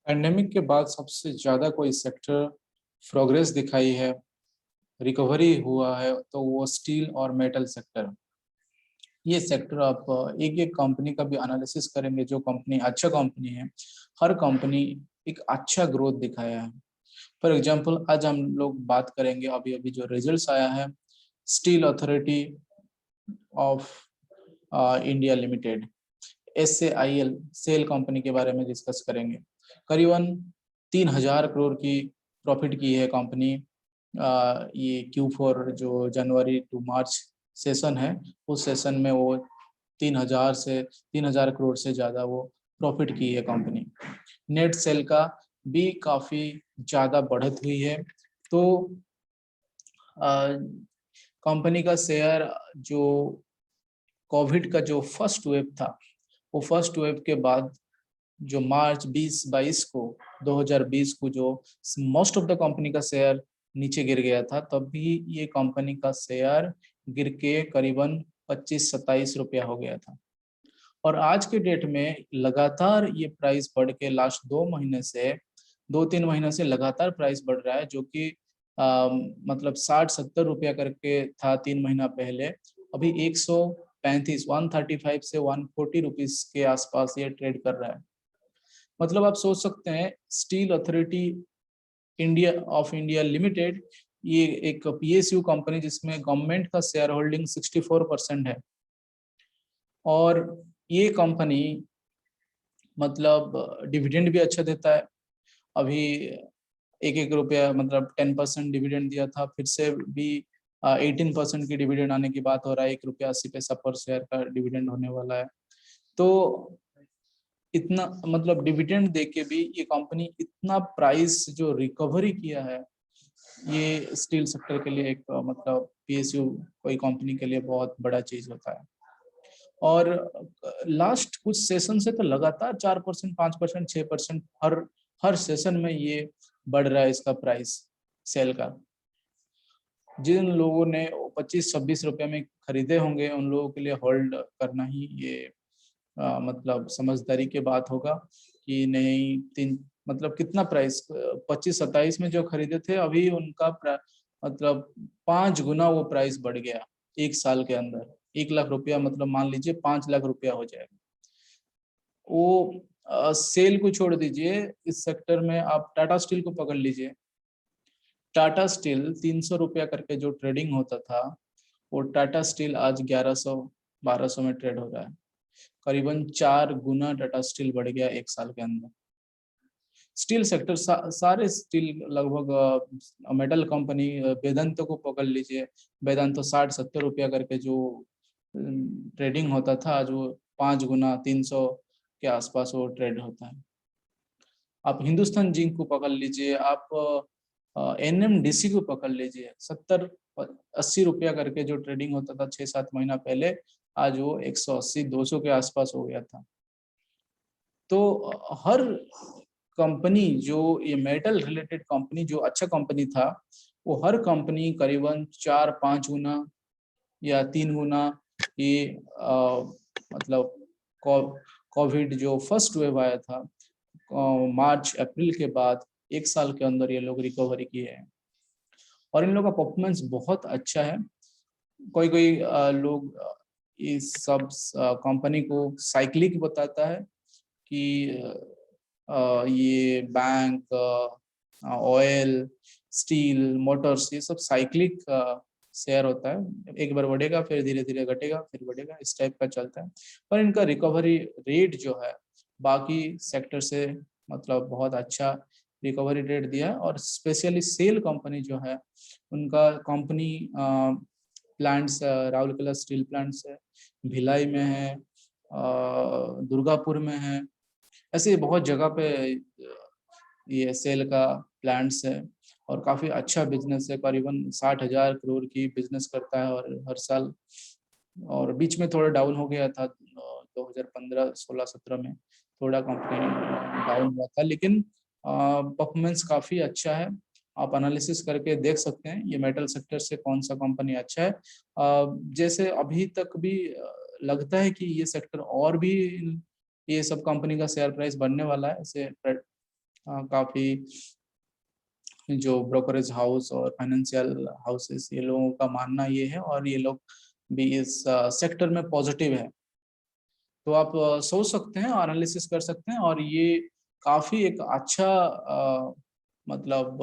Pandemic के बाद सबसे ज्यादा कोई सेक्टर प्रोग्रेस दिखाई है, रिकवरी हुआ है, तो वो स्टील और मेटल सेक्टर। ये सेक्टर आप एक एक कंपनी का भी एनालिसिस करेंगे, जो कंपनी अच्छा कंपनी है, हर कंपनी एक अच्छा ग्रोथ दिखाया है। फॉर एग्जांपल आज हम लोग बात करेंगे, अभी अभी जो रिजल्ट्स आया है Steel Authority of India Limited, SAIL SAIL company के बारे में डिस्कस करेंगे। करीबन 3,000 करोड़ की प्रॉफिट की है कंपनी। ये Q4 जो जनवरी टू मार्च सेशन है, उस सेशन में वो 3,000 करोड़ से ज़्यादा वो प्रॉफिट की है कंपनी। नेट सेल का भी काफ़ी ज़्यादा बढ़त हुई है। तो कंपनी का शेयर जो कोविड का जो फर्स्ट वेव था, वो फर्स्ट वेव के बाद जो मार्च 2022 को 2020 को जो मोस्ट ऑफ द कंपनी का शेयर नीचे गिर गया था, तब भी ये कंपनी का शेयर गिर के करीबन 25-27 रुपया हो गया था। और आज के डेट में लगातार ये प्राइस बढ़ के लास्ट 2-3 महीने से लगातार प्राइस बढ़ रहा है, जो कि मतलब 60-70 रुपया करके था 3 महीना पहले। अभी 135 से 140 रुपीज के आसपास ये ट्रेड कर रहा है। मतलब आप सोच सकते हैं, स्टील अथॉरिटी इंडिया लिमिटेड ये एक PSU कंपनी जिसमें गवर्नमेंट का शेयर होल्डिंग 64% है, और ये कंपनी मतलब डिविडेंड भी अच्छा देता है। अभी 1-1 रुपया मतलब 10% डिविडेंड दिया था, फिर से भी 18% की डिविडेंड आने की बात हो रहा है। 1 रुपया 80 पैसा पर शेयर का डिविडेंड होने वाला है। तो इतना मतलब डिविडेंड देके भी ये कंपनी इतना प्राइस जो रिकवरी किया है, ये स्टील सेक्टर के लिए एक मतलब PSU कोई कंपनी के लिए बहुत बड़ा चीज होता है। और लास्ट कुछ सेशन से तो लगातार 4%, 5%, 6% हर हर सेशन में ये बढ़ रहा है इसका प्राइस सेल का। जिन लोगों ने 25-26 रुपए में खरीदे होंगे, उन लोगों के लिए होल्ड करना ही ये मतलब समझदारी की बात होगा कि नहीं। तीन मतलब कितना प्राइस 25-27 में जो खरीदे थे, अभी उनका मतलब 5 गुना वो प्राइस बढ़ गया 1 साल के अंदर। 1 लाख रुपया मतलब मान लीजिए 5 लाख रुपया हो जाएगा वो। सेल को छोड़ दीजिए, इस सेक्टर में आप टाटा स्टील को पकड़ लीजिए। टाटा स्टील 300 रुपया करके जो ट्रेडिंग होता था, वो टाटा स्टील आज 1100-1200 में ट्रेड हो रहा है। करीबन 4 गुना टाटा स्टील बढ़ गया 1 साल के अंदर। स्टील सेक्टर सारे स्टील लगभग मेटल कंपनी वेदांतो को पकड़ लीजिए। वेदांतो 60-70 रुपया करके जो ट्रेडिंग होता था, आज वो 5 गुना 300 के आसपास वो ट्रेड होता है। आप हिंदुस्तान जिंक को पकड़ लीजिए, आप NMDC को पकड़ लीजिए। 70-80 रुपया करके जो ट्रेडिंग होता था 6-7 महीना पहले, आज वो 180-200 के आसपास हो गया था। तो हर कंपनी जो ये मेटल रिलेटेड कंपनी जो अच्छा कंपनी था, वो हर कंपनी करीबन 4-5 गुना या 3 गुना ये मतलब कोविड जो फर्स्ट वेव आया था मार्च अप्रैल के बाद 1 साल के अंदर ये लोग रिकवरी किए हैं, और इन लोगों का परफॉर्मेंस बहुत अच्छा है। कोई कोई लोग इस सब कंपनी को साइक्लिक बताता है कि ये बैंक, ऑयल, स्टील, मोटर्स, ये सब साइक्लिक शेयर होता है। एक बार बढ़ेगा, फिर धीरे धीरे घटेगा, फिर बढ़ेगा, इस टाइप का चलता है। पर इनका रिकवरी रेट जो है बाकी सेक्टर से मतलब बहुत अच्छा रिकवरी रेट दिया है। और स्पेशली सेल कंपनी जो है, उनका company plants Rourkela steel plants है, भिलाई में है, दुर्गापुर में है, ऐसे बहुत जगह पे ये सेल का प्लांट्स है। और काफी अच्छा बिजनेस है, करीबन 60,000 करोड़ की बिजनेस करता है और हर साल। और बीच में थोड़ा डाउन हो गया था 2015, 16, 17 में थोड़ा कंपनी डाउन हुआ था, लेकिन परफॉर्मेंस काफी अच्छा है। आप एनालिसिस करके देख सकते हैं ये मेटल सेक्टर से कौन सा कंपनी अच्छा है। जैसे अभी तक भी लगता है कि ये सेक्टर और भी ये सब कंपनी का शेयर प्राइस बढ़ने वाला है, ऐसे काफी जो ब्रोकरेज हाउस और फाइनेंशियल हाउसेस, ये लोगों का मानना ये है, और ये लोग भी इस सेक्टर में पॉजिटिव है। तो आप सोच सकते हैं, एनालिसिस कर सकते हैं, और ये काफी एक अच्छा मतलब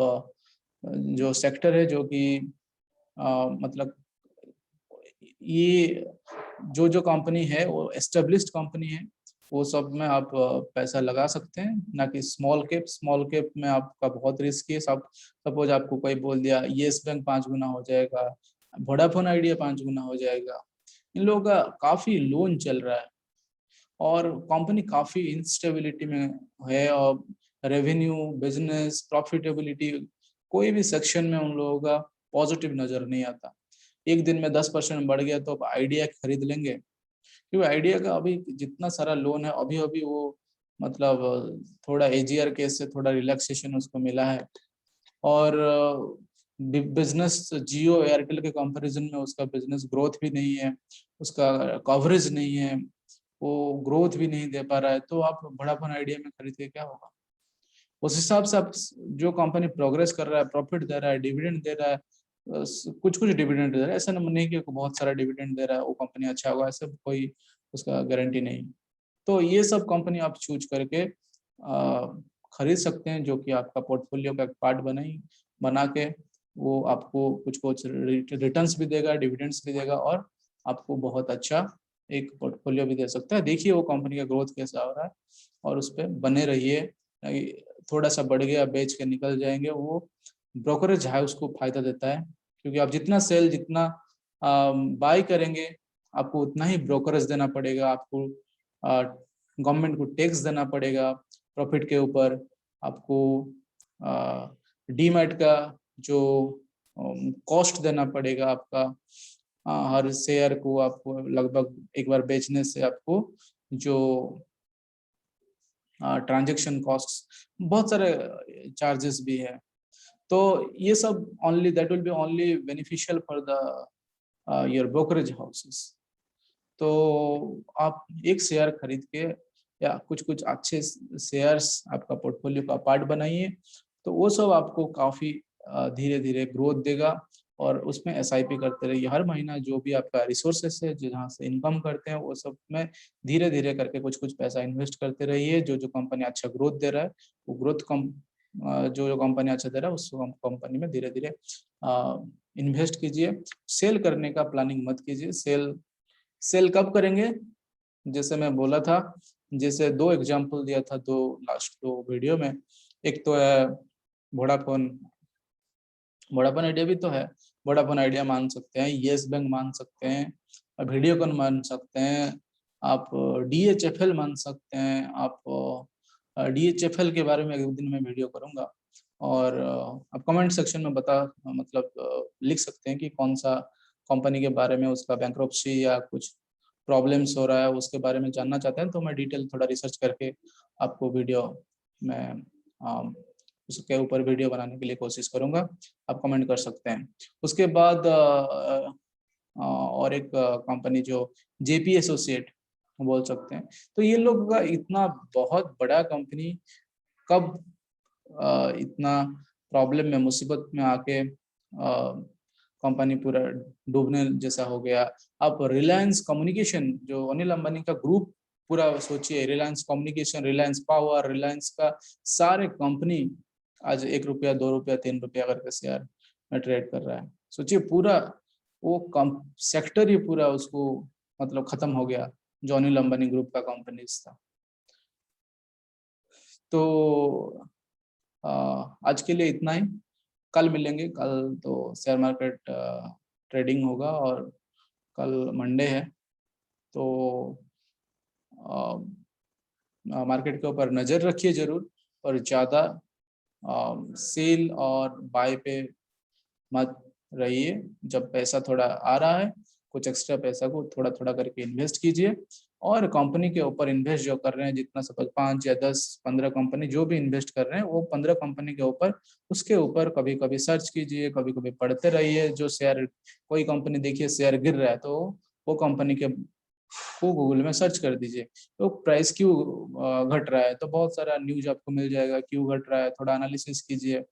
जो सेक्टर है, जो कि मतलब ये जो कंपनी है वो एस्टेब्लिश्ड कंपनी है, वो सब में आप पैसा लगा सकते हैं, ना कि स्मॉल कैप में आपका बहुत रिस्क है। सब सपोज आपको कोई बोल दिया येस बैंक 5 गुना हो जाएगा, वोडाफोन आइडिया 5 गुना हो जाएगा, इन लोगों का काफी लोन चल रहा है, और कंपनी काफी इंस्टेबिलिटी में है, और रेवेन्यू, बिजनेस, प्रॉफिटेबिलिटी, कोई भी सेक्शन में उन लोगों का पॉजिटिव नजर नहीं आता। एक दिन में 10% बढ़ गया तो अब आइडिया खरीद लेंगे, क्योंकि आइडिया का अभी जितना सारा लोन है, अभी अभी वो मतलब थोड़ा एजीआर केस से थोड़ा रिलैक्सेशन उसको मिला है, और बिजनेस जियो एयरटेल के कंपैरिजन में उसका बिजनेस ग्रोथ भी नहीं है, उसका कवरेज नहीं है, वो ग्रोथ भी नहीं दे पा रहा है, तो आप वोडाफोन आइडिया में खरीद के क्या होगा? उस हिसाब से आप जो कंपनी प्रोग्रेस कर रहा है, प्रॉफिट दे रहा है, डिविडेंड दे रहा है, कुछ कुछ डिविडेंड दे रहा है, ऐसा नहीं कि बहुत सारा डिविडेंड दे रहा है वो कंपनी अच्छा होगा, ऐसा कोई उसका गारंटी नहीं। तो ये सब कंपनी आप चूज करके खरीद सकते हैं, जो कि आपका पोर्टफोलियो का एक पार्ट बना के वो आपको कुछ कुछ रिटर्न्स भी देगा, डिविडेंड्स भी देगा, और आपको बहुत अच्छा एक पोर्टफोलियो भी दे सकता है। देखिए वो कंपनी का ग्रोथ कैसा हो रहा है, और उस पर बने रहिए। थोड़ा सा बढ़ गया बेच के निकल जाएंगे, वो ब्रोकरेज है उसको फायदा देता है, क्योंकि आप जितना सेल, जितना बाय करेंगे, आपको उतना ही ब्रोकरेज देना पड़ेगा, आपको गवर्नमेंट को टैक्स देना पड़ेगा प्रॉफिट के ऊपर, आपको डीमैट का जो कॉस्ट देना पड़ेगा आपका, हर शेयर को आपको लगभग एक बार बेचने से आपको जो ट्रांजैक्शन कॉस्ट, बहुत सारे चार्जेस भी है। तो ये सब only that will be only beneficial for the your brokerage houses. तो आप एक शेयर खरीद के या कुछ कुछ अच्छे शेयर्स आपका पोर्टफोलियो का पार्ट बनाइए, तो वो सब आपको काफी धीरे धीरे ग्रोथ देगा, और उसमें एसआईपी करते रहिए हर महीना, जो भी आपका रिसोर्सेस है जहाँ से इनकम करते हैं, वो सब में धीरे धीरे करके कुछ कुछ पैसा इन्वेस्ट करते रहिए। जो जो कंपनी अच्छा ग्रोथ दे रहा है, वो ग्रोथ कम जो जो कंपनी अच्छा दे रहा है उस कंपनी में धीरे धीरे इन्वेस्ट कीजिए। सेल करने का प्लानिंग मत कीजिए। सेल कब करेंगे? जैसे मैं बोला था, जैसे दो एग्जांपल दिया था, लास्ट दो वीडियो में, एक तो है वोडाफोन वोडाफोन आइडिया भी तो है, वोडाफोन आइडिया मान सकते हैं, येस बैंक मान सकते हैं, वीडियोकॉन मान सकते हैं, आप डीएचएफएल मान सकते हैं। आप डीएचएफएल के बारे में एक दिन में वीडियो करूंगा, और आप कमेंट सेक्शन में मतलब लिख सकते हैं कि कौन सा कंपनी के बारे में उसका बैंक्रप्सी या कुछ प्रॉब्लम्स हो रहा है, उसके बारे में जानना चाहते हैं, तो मैं डिटेल थोड़ा रिसर्च करके आपको वीडियो में उसके ऊपर वीडियो बनाने के लिए कोशिश करूंगा। आप कमेंट कर सकते हैं। उसके बाद और एक कंपनी जो जेपी एसोसिएट बोल सकते हैं, तो ये लोग का इतना बहुत बड़ा कंपनी कब इतना प्रॉब्लम में, मुसीबत में आके कंपनी पूरा डूबने जैसा हो गया। आप रिलायंस कम्युनिकेशन, जो अनिल अंबानी का ग्रुप पूरा सोचिए, रिलायंस कम्युनिकेशन, रिलायंस पावर, रिलायंस का सारे कंपनी आज 1 रुपया, 2 रुपया, 3 रुपया करके शेयर में ट्रेड कर रहा है। सोचिए पूरा वो सेक्टर ही पूरा उसको मतलब खत्म हो गया, जो अनिल अंबानी ग्रुप का कंपनीज था। तो आज के लिए इतना ही। कल मिलेंगे। कल तो शेयर मार्केट ट्रेडिंग होगा, और कल मंडे है, तो मार्केट के ऊपर नज़र रखिए जरूर, और ज़्यादा सेल और बाय पे मत रहिए। जब पैसा थोड़ा आ रहा है, कुछ एक्स्ट्रा पैसा को थोड़ा थोड़ा करके इन्वेस्ट कीजिए, और कंपनी के ऊपर इन्वेस्ट जो कर रहे हैं, जितना सपोज 5 या 10, 15 कंपनी जो भी इन्वेस्ट कर रहे हैं, वो 15 कंपनी के ऊपर, उसके ऊपर कभी कभी सर्च कीजिए, कभी कभी पढ़ते रहिए। जो शेयर, कोई कंपनी देखिए शेयर गिर रहा है, तो वो कंपनी के को गूगल में सर्च कर दीजिए, तो प्राइस क्यों घट रहा है, तो बहुत सारा न्यूज आपको मिल जाएगा क्यों घट रहा है। थोड़ा एनालिसिस कीजिए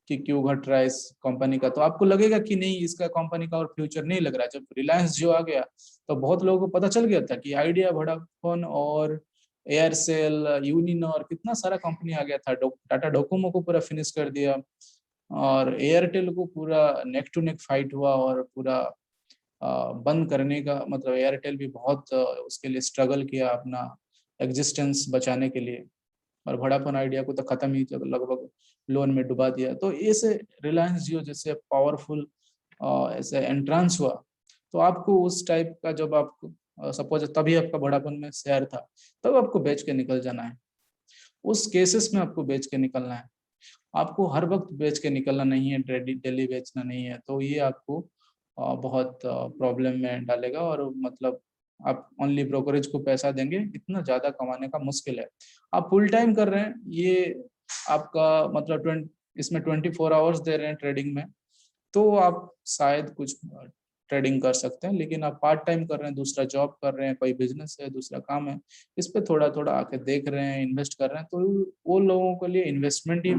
कि क्यों घट रहा है इस कंपनी का, तो आपको लगेगा कि नहीं इसका कंपनी का और फ्यूचर नहीं लग रहा है। जब रिलायंस जियो आ गया तो बहुत लोगों को पता चल गया था कि आइडिया, वोडाफोन और एयरसेल, यूनिनॉर, कितना सारा कंपनी आ गया था। टाटा डोकोमो को पूरा फिनिश कर दिया, और एयरटेल को पूरा नेक टू नेक फाइट हुआ, और पूरा बंद करने का, मतलब एयरटेल भी बहुत उसके लिए स्ट्रगल किया अपना एग्जिस्टेंस बचाने के लिए, और वोडाफोन आइडिया को तो खत्म ही लगभग लोन में डुबा दिया। तो ऐसे रिलायंस जियो जैसे पावरफुल ऐसे एंट्रांस हुआ, तो आपको उस टाइप का, जब आपको सपोज तभी आपका वोडाफोन में शेयर था, तब आपको बेच के निकल जाना है। उस केसेस में आपको बेच के निकलना है, आपको हर वक्त बेच के निकलना नहीं है, डेली बेचना नहीं है। तो ये आपको बहुत प्रॉब्लम में डालेगा, और मतलब आप ओनली ब्रोकरेज को पैसा देंगे, इतना ज्यादा कमाने का मुश्किल है। आप फुल टाइम कर रहे हैं, ये आपका मतलब इसमें 24 आवर्स दे रहे हैं ट्रेडिंग में, तो आप शायद कुछ ट्रेडिंग कर सकते हैं। लेकिन आप पार्ट टाइम कर रहे हैं, दूसरा जॉब कर रहे हैं, कोई बिजनेस है, दूसरा काम है, इस पे थोड़ा थोड़ा आके देख रहे हैं, इन्वेस्ट कर रहे हैं, तो वो लोगों के लिए इन्वेस्टमेंट ही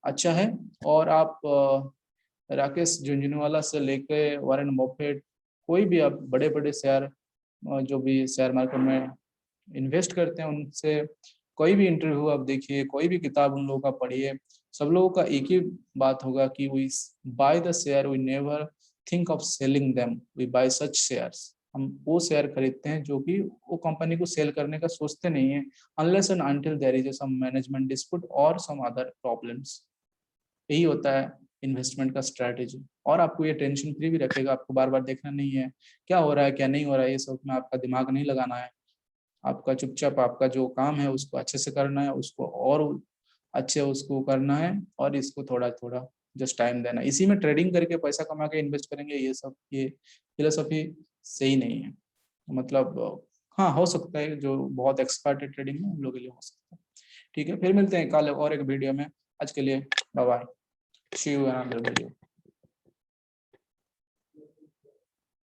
अच्छा है। और आप राकेश झुंझुनवाला से लेके वॉरेन बफेट, कोई भी आप बड़े बड़े शेयर जो भी शेयर मार्केट में इन्वेस्ट करते हैं, उनसे कोई भी इंटरव्यू आप देखिए, कोई भी किताब उन लोगों का पढ़िए, सब लोगों का एक ही बात होगा कि we buy the share, we never think of selling them, we buy such shares. हम वो शेयर खरीदते हैं जो कि वो कंपनी को सेल करने का सोचते नहीं है, unless and until there is some management dispute और सम अदर प्रॉब्लम्स। यही होता है इन्वेस्टमेंट का स्ट्रैटेजी। और आपको ये टेंशन फ्री भी रखेगा, आपको बार बार देखना नहीं है क्या हो रहा है क्या नहीं हो रहा है, ये सब में आपका दिमाग नहीं लगाना है। आपका चुपचाप आपका जो काम है उसको अच्छे से करना है, उसको और अच्छे उसको करना है, और इसको थोड़ा थोड़ा जस्ट टाइम देना है। इसी में ट्रेडिंग करके पैसा कमा के इन्वेस्ट करेंगे, ये सब ये फिलोसफी सही नहीं है। मतलब हाँ, हो सकता है जो बहुत एक्सपर्ट है ट्रेडिंग में उन लोगों के लिए हो सकता है। ठीक है, फिर मिलते हैं कल और एक वीडियो में। आज के लिए bye bye, see you in another video.